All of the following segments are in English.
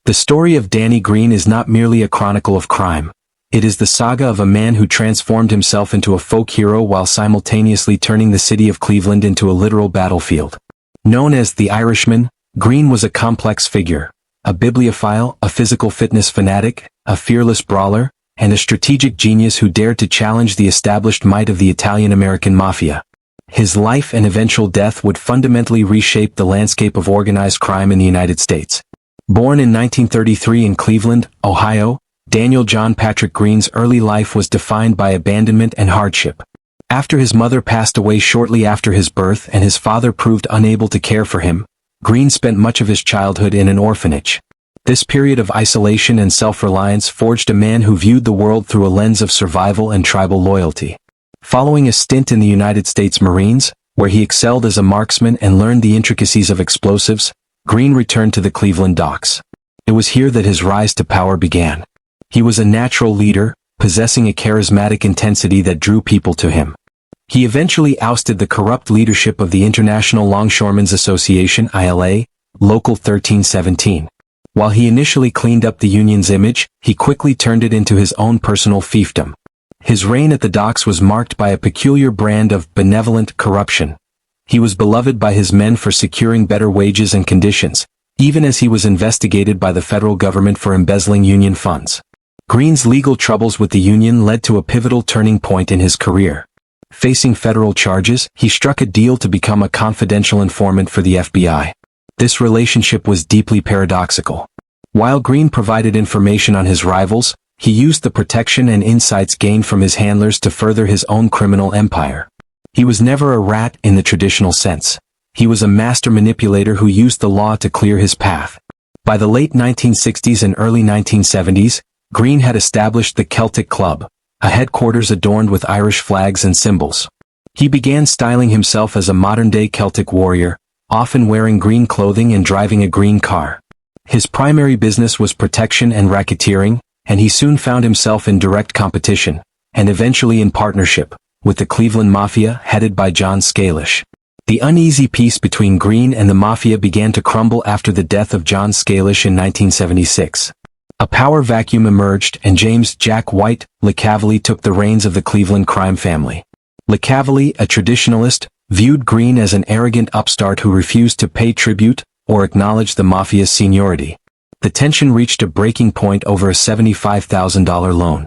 The story of Danny Greene is not merely a chronicle of crime. It is the saga of a man who transformed himself into a folk hero while simultaneously turning the city of Cleveland into a literal battlefield. Known as the Irishman, Greene was a complex figure, a bibliophile, a physical fitness fanatic, a fearless brawler, and a strategic genius who dared to challenge the established might of the Italian-American Mafia. His life and eventual death would fundamentally reshape the landscape of organized crime in the United States. Born in 1933 in Cleveland, Ohio, Daniel John Patrick Greene's early life was defined by abandonment and hardship. After his mother passed away shortly after his birth and his father proved unable to care for him, Greene spent much of his childhood in an orphanage. This period of isolation and self-reliance forged a man who viewed the world through a lens of survival and tribal loyalty. Following a stint in the United States Marines, where he excelled as a marksman and learned the intricacies of explosives, Greene returned to the Cleveland docks. It was here that his rise to power began. He was a natural leader, possessing a charismatic intensity that drew people to him. He eventually ousted the corrupt leadership of the International Longshoremen's Association (ILA), Local 1317. While he initially cleaned up the union's image, he quickly turned it into his own personal fiefdom. His reign at the docks was marked by a peculiar brand of benevolent corruption. He was beloved by his men for securing better wages and conditions, even as he was investigated by the federal government for embezzling union funds. Greene's legal troubles with the union led to a pivotal turning point in his career. Facing federal charges, he struck a deal to become a confidential informant for the FBI. This relationship was deeply paradoxical. While Greene provided information on his rivals, he used the protection and insights gained from his handlers to further his own criminal empire. He was never a rat in the traditional sense. He was a master manipulator who used the law to clear his path. By the late 1960s and early 1970s, Greene had established the Celtic Club, a headquarters adorned with Irish flags and symbols. He began styling himself as a modern-day Celtic warrior, often wearing green clothing and driving a green car. His primary business was protection and racketeering, and he soon found himself in direct competition, and eventually in partnership, with the Cleveland Mafia headed by John Scalish. The uneasy peace between Greene and the Mafia began to crumble after the death of John Scalish in 1976. A power vacuum emerged and James "Jack White" Licavoli took the reins of the Cleveland crime family. Licavoli, a traditionalist, viewed Greene as an arrogant upstart who refused to pay tribute or acknowledge the Mafia's seniority. The tension reached a breaking point over a $75,000 loan.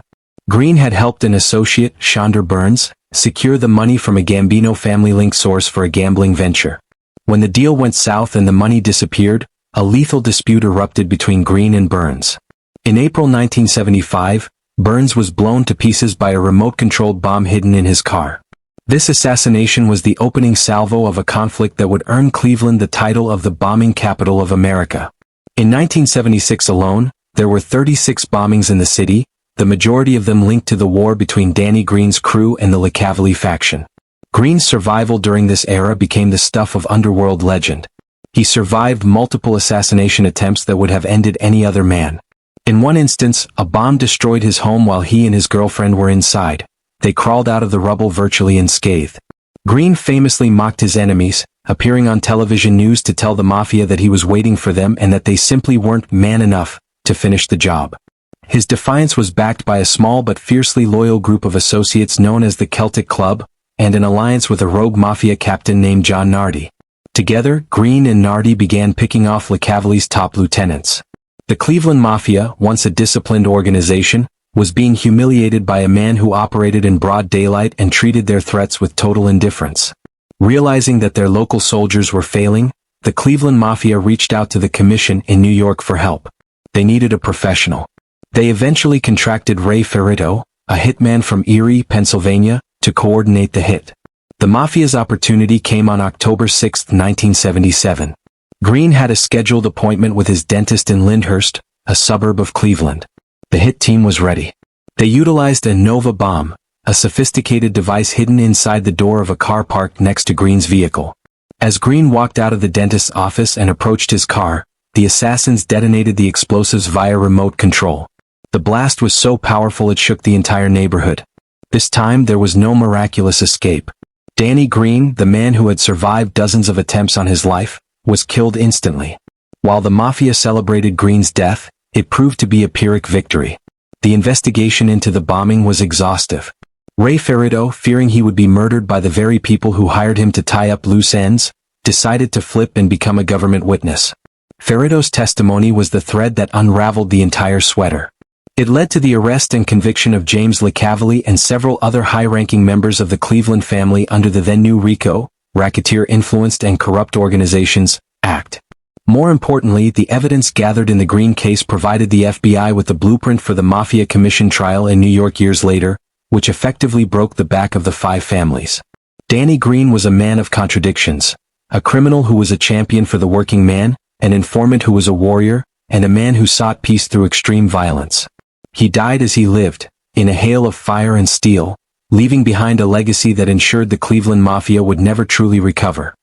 Greene had helped an associate, Shonder Burns, secure the money from a Gambino family-linked source for a gambling venture. When the deal went south and the money disappeared, a lethal dispute erupted between Greene and Burns. In April 1975, Burns was blown to pieces by a remote-controlled bomb hidden in his car. This assassination was the opening salvo of a conflict that would earn Cleveland the title of the bombing capital of America. In 1976 alone, there were 36 bombings in the city, the majority of them linked to the war between Danny Greene's crew and the Licavoli faction. Greene's survival during this era became the stuff of underworld legend. He survived multiple assassination attempts that would have ended any other man. In one instance, a bomb destroyed his home while he and his girlfriend were inside. They crawled out of the rubble virtually unscathed. Greene famously mocked his enemies, appearing on television news to tell the Mafia that he was waiting for them and that they simply weren't man enough to finish the job. His defiance was backed by a small but fiercely loyal group of associates known as the Celtic Club, and an alliance with a rogue Mafia captain named John Nardi. Together, Greene and Nardi began picking off Licavoli's top lieutenants. The Cleveland Mafia, once a disciplined organization, was being humiliated by a man who operated in broad daylight and treated their threats with total indifference. Realizing that their local soldiers were failing, the Cleveland Mafia reached out to the Commission in New York for help. They needed a professional. They eventually contracted Ray Ferrito, a hitman from Erie, Pennsylvania, to coordinate the hit. The Mafia's opportunity came on October 6, 1977. Greene had a scheduled appointment with his dentist in Lyndhurst, a suburb of Cleveland. The hit team was ready. They utilized a Nova bomb, a sophisticated device hidden inside the door of a car parked next to Greene's vehicle. As Greene walked out of the dentist's office and approached his car, the assassins detonated the explosives via remote control. The blast was so powerful it shook the entire neighborhood. This time there was no miraculous escape. Danny Greene, the man who had survived dozens of attempts on his life, was killed instantly. While the Mafia celebrated Greene's death, it proved to be a Pyrrhic victory. The investigation into the bombing was exhaustive. Ray Ferrito, fearing he would be murdered by the very people who hired him to tie up loose ends, decided to flip and become a government witness. Ferrito's testimony was the thread that unraveled the entire sweater. It led to the arrest and conviction of James Licavoli and several other high-ranking members of the Cleveland family under the then-new RICO, Racketeer Influenced and Corrupt Organizations, Act. More importantly, the evidence gathered in the Greene case provided the FBI with the blueprint for the Mafia Commission trial in New York years later, which effectively broke the back of the five families. Danny Greene was a man of contradictions, a criminal who was a champion for the working man, an informant who was a warrior, and a man who sought peace through extreme violence. He died as he lived, in a hail of fire and steel, leaving behind a legacy that ensured the Cleveland Mafia would never truly recover.